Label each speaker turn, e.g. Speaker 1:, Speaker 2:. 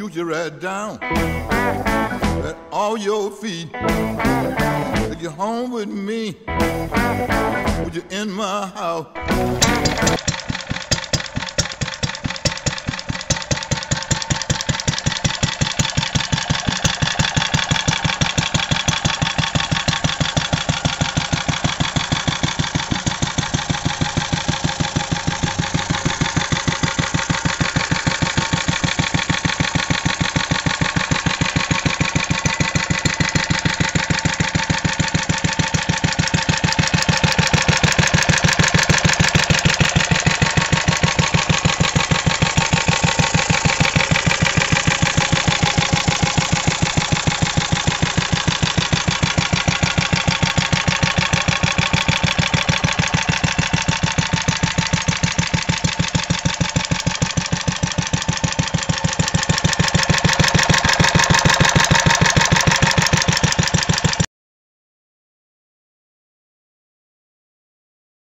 Speaker 1: shoot you right down at all your feet. Take you home with me. Put you in my house.